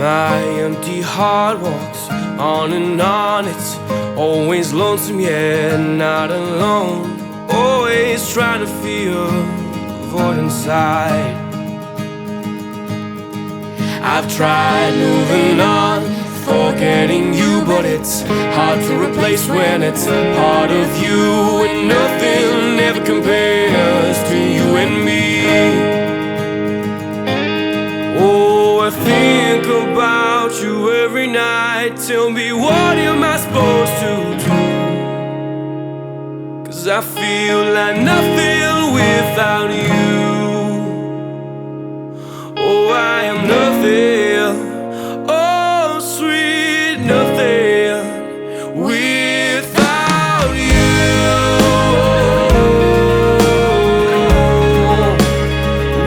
My empty heart walks on and on. It's always lonesome yet not alone. Always trying to feel the void inside. I've tried moving on, forgetting you, but it's hard to replace when it's part of you. And nothing ever compares to you and me. Oh, I think about you every night. Tell me, what am I supposed to do? 'Cause I feel like nothing without you. Oh, I am nothing. Oh, sweet nothing without you.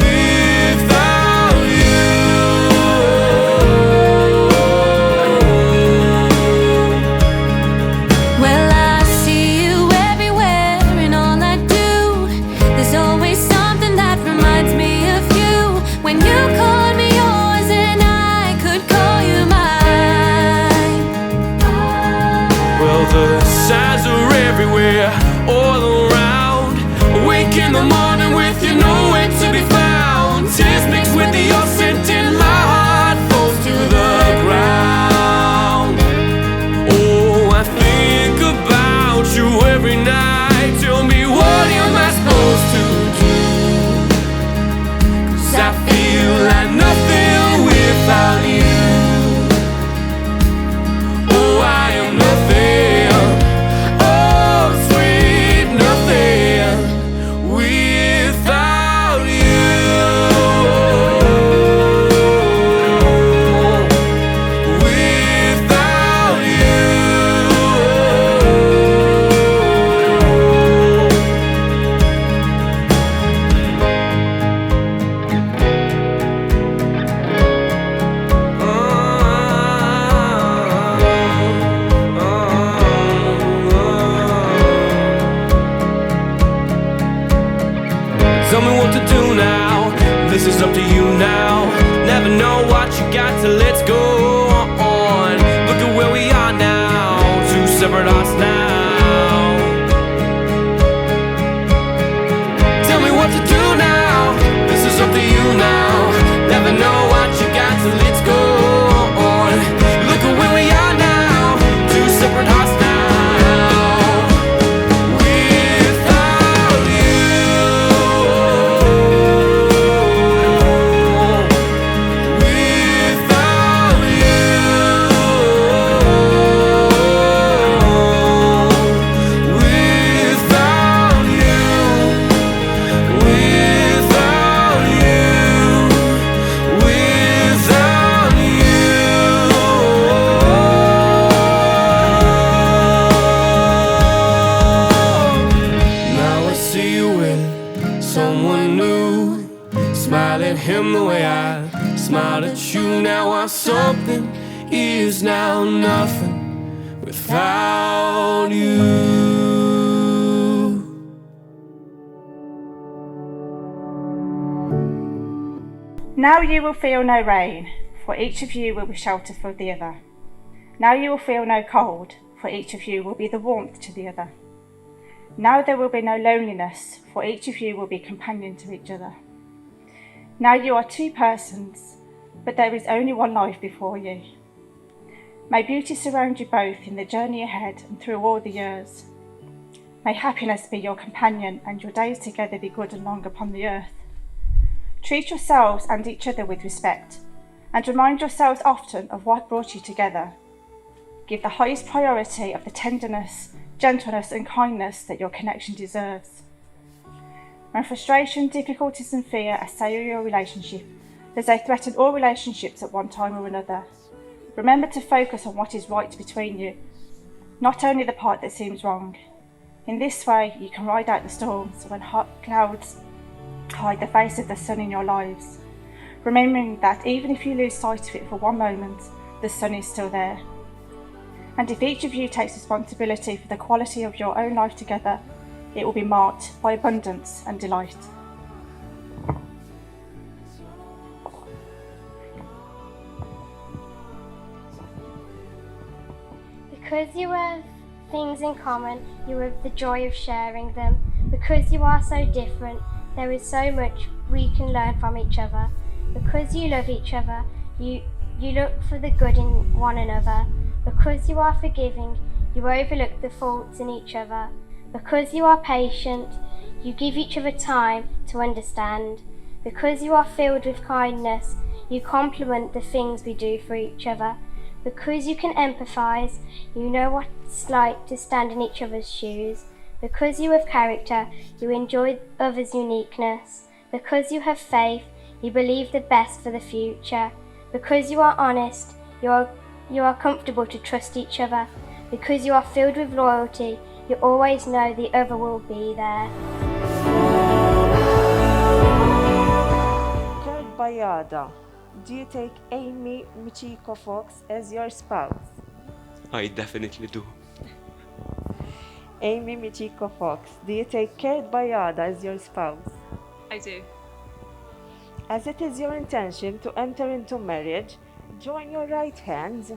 Without you. Well, I see you everywhere in all I do. There's always something that reminds me of you. When you called me yours and I could call you mine. Well, the signs are everywhere, all around. Awake in the morning with you nowhere to be found. Tears mixed with the old scent and my heart falls to the ground. Oh, I think about you every night. Tell me, what am I supposed to do? 'Cause I feel like nothing without you. Oh, I am nothing. Oh, sweet nothing without you. Without you. Tell me what to do now. This is up to you now. Never know what you got, so let's go on. Look at where we are now. Two separate hearts now. Tell me what to do now. This is up to you now. Never know what you got, so let's go on. Look at where we are now. Two separate hearts now. Without you. Without you. Without you. Without you. Without you. Now I see you with someone new. Smile at him the way I smiled at you. Now I'm something is now nothing without you. Now you will feel no rain, for each of you will be shelter for the other. Now you will feel no cold, for each of you will be the warmth to the other. Now there will be no loneliness, for each of you will be companion to each other. Now you are two persons, but there is only one life before you. May beauty surround you both in the journey ahead and through all the years. May happiness be your companion and your days together be good and long upon the earth. Treat yourselves and each other with respect, and remind yourselves often of what brought you together. Give the highest priority of the tenderness, gentleness and kindness that your connection deserves. When frustration, difficulties and fear assail your relationship, as they threaten all relationships at one time or another, remember to focus on what is right between you, not only the part that seems wrong. In this way, you can ride out the storms when hot clouds hide the face of the sun in your lives, remembering that even if you lose sight of it for one moment, the sun is still there. And if each of you takes responsibility for the quality of your own life together, it will be marked by abundance and delight. Because you have things in common, you have the joy of sharing them. Because you are so different, there is so much we can learn from each other. Because you love each other, you look for the good in one another. Because you are forgiving, you overlook the faults in each other. Because you are patient, you give each other time to understand. Because you are filled with kindness, you compliment the things we do for each other. Because you can empathise, you know what it's like to stand in each other's shoes. Because you have character, you enjoy others' uniqueness. Because you have faith, you believe the best for the future. Because you are honest, you are comfortable to trust each other. Because you are filled with loyalty, you always know the other will be there. Third Bayada, do you take Amy Michiko Fox as your spouse? I definitely do. Amy Michiko Fox, do you take Kurt Bayada as your spouse? I do. As it is your intention to enter into marriage, join your right hands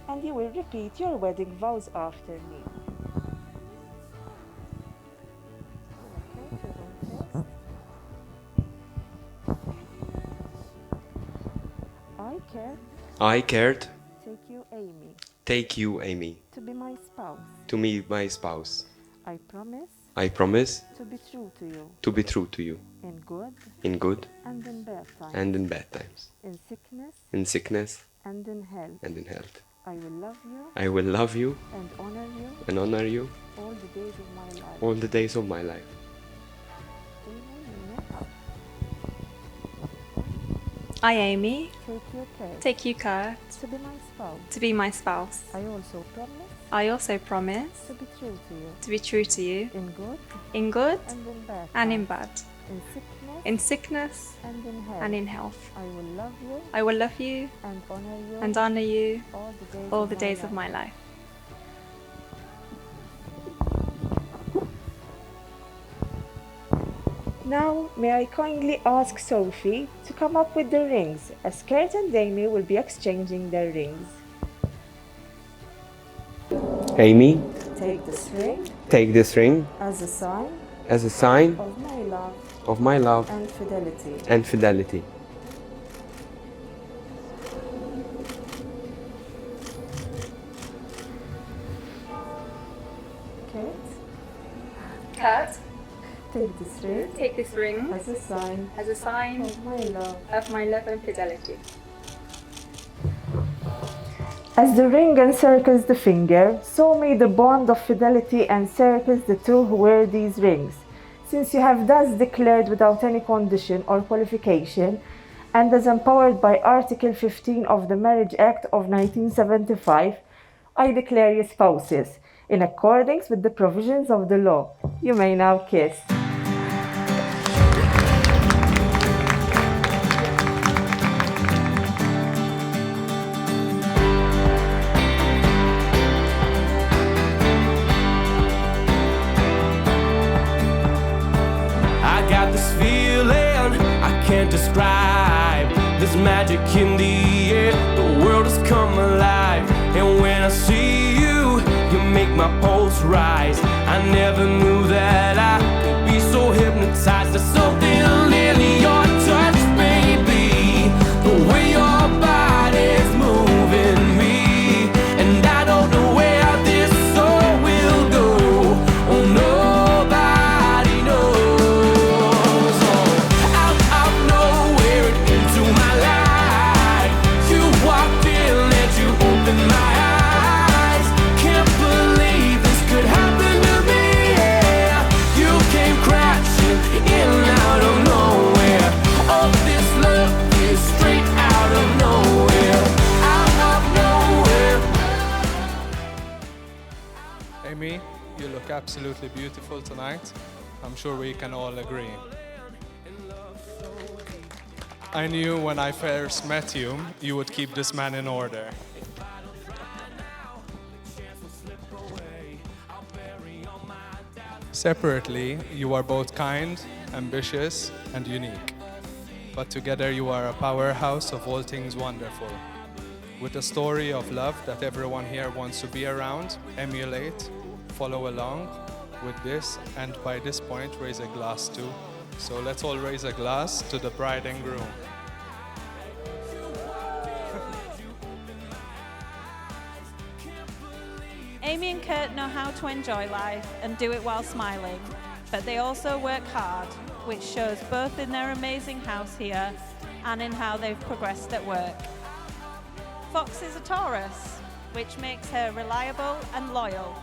and you will repeat your wedding vows after me. I, Kurt, take you, Amy, to be my spouse. I promise to be true to you, in good and and in bad times, in sickness and in health. I will love you and honor you all the days of my life. all the days of my life. I, Amy, Take you, take you, Kurt, to be my spouse. to be my spouse. I also promise I also promise to be true to you to be true to you in good in good and in bad and in bad, times, in sickness and in health. and in health. I will love you I will love you and honor you and honor you all the days of my life. Now, may I kindly ask Sophie to come up with the rings, as Kurt and Amy will be exchanging their rings. Amy, Take this ring take this ring as a sign as a sign of my love of my love and fidelity. and fidelity. Kurt, Take this ring take this ring as a sign as a sign of my love. and fidelity. As the ring encircles the finger, so may the bond of fidelity encircles the two who wear these rings. Since you have thus declared without any condition or qualification, and as empowered by Article 15 of the Marriage Act of 1975, I declare you spouses, in accordance with the provisions of the law. You may now kiss. I got this feeling I can't describe. There's magic in the air, the world has come alive. And when I see you, you make my pulse rise. I never knew that I could be so hypnotized. There's something in your touch, baby, the way your body's moving me. And I don't know where this soul will go. Oh, nobody knows. Oh, out of nowhere into my life, you walked in and you opened my eyes. Can't believe this could happen to me. Yeah. You came crashing in out of nowhere. All this love is straight out of nowhere. Out of nowhere. Amy, you look absolutely beautiful tonight. I'm sure we can all agree. I knew when I first met you, you would keep this man in order. Separately, you are both kind, ambitious, and unique. But together you are a powerhouse of all things wonderful. with a story of love that everyone here wants to be around, emulate, follow along with this, and by this point raise a glass too. So let's all raise a glass to the bride and groom. Amy and Kurt know how to enjoy life and do it while smiling, but they also work hard, which shows both in their amazing house here and in how they've progressed at work. Fox is a Taurus, which makes her reliable and loyal.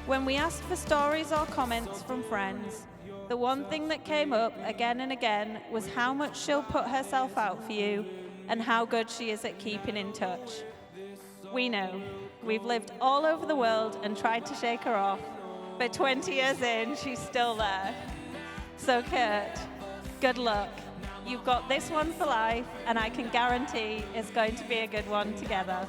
When we asked for stories or comments from friends, the one thing that came up again and again was how much she'll put herself out for you and how good she is at keeping in touch. We know. We've lived all over the world and tried to shake her off, but 20 years in, she's still there. So Kurt, good luck. You've got this one for life, and I can guarantee it's going to be a good one together.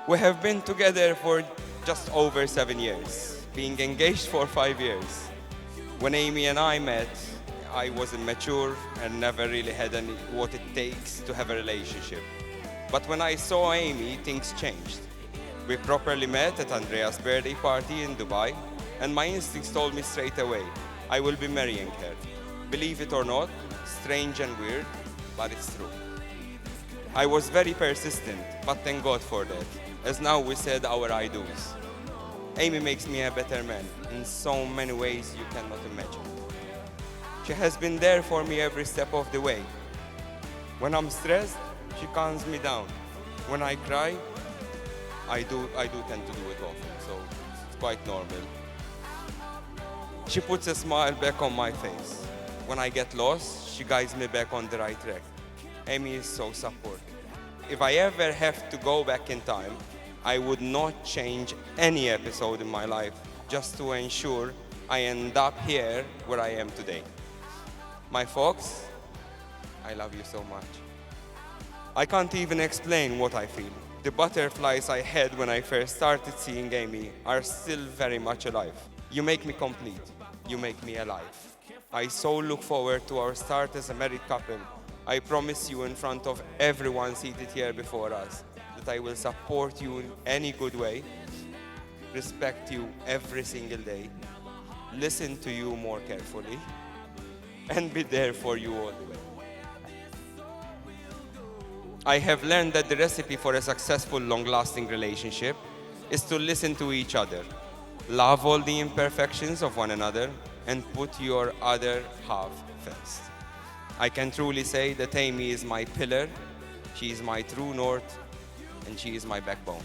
We have been together for just over 7 years, being engaged for 5 years. When Amy and I met, I wasn't mature and never really had what it takes to have a relationship. But when I saw Amy, things changed. We properly met at Andrea's birthday party in Dubai, and my instincts told me straight away, I will be marrying her. Believe it or not, strange and weird, but it's true. I was very persistent, but thank God for that, as now we said our I do's. Amy makes me a better man in so many ways you cannot imagine. She has been there for me every step of the way. When I'm stressed, she calms me down. When I cry, I do tend to do it often, so it's quite normal. She puts a smile back on my face. When I get lost, she guides me back on the right track. Amy is so supportive. If I ever have to go back in time, I would not change any episode in my life just to ensure I end up here where I am today. My Fox, I love you so much. I can't even explain what I feel. The butterflies I had when I first started seeing Amy are still very much alive. You make me complete. You make me alive. I so look forward to our start as a married couple. I promise you in front of everyone seated here before us that I will support you in any good way, respect you every single day, listen to you more carefully, and be there for you all the way. I have learned that the recipe for a successful, long-lasting relationship is to listen to each other, love all the imperfections of one another, and put your other half first. I can truly say that Amy is my pillar, she is my true north, and she is my backbone.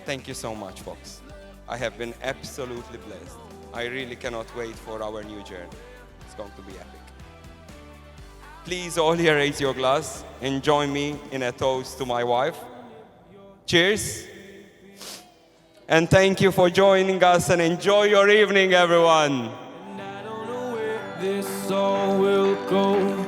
Thank you so much, Fox. I have been absolutely blessed. I really cannot wait for our new journey. It's going to be epic. Please all here raise your glass and join me in a toast to my wife. Cheers. And thank you for joining us, and enjoy your evening, everyone. And I don't know where this song will go.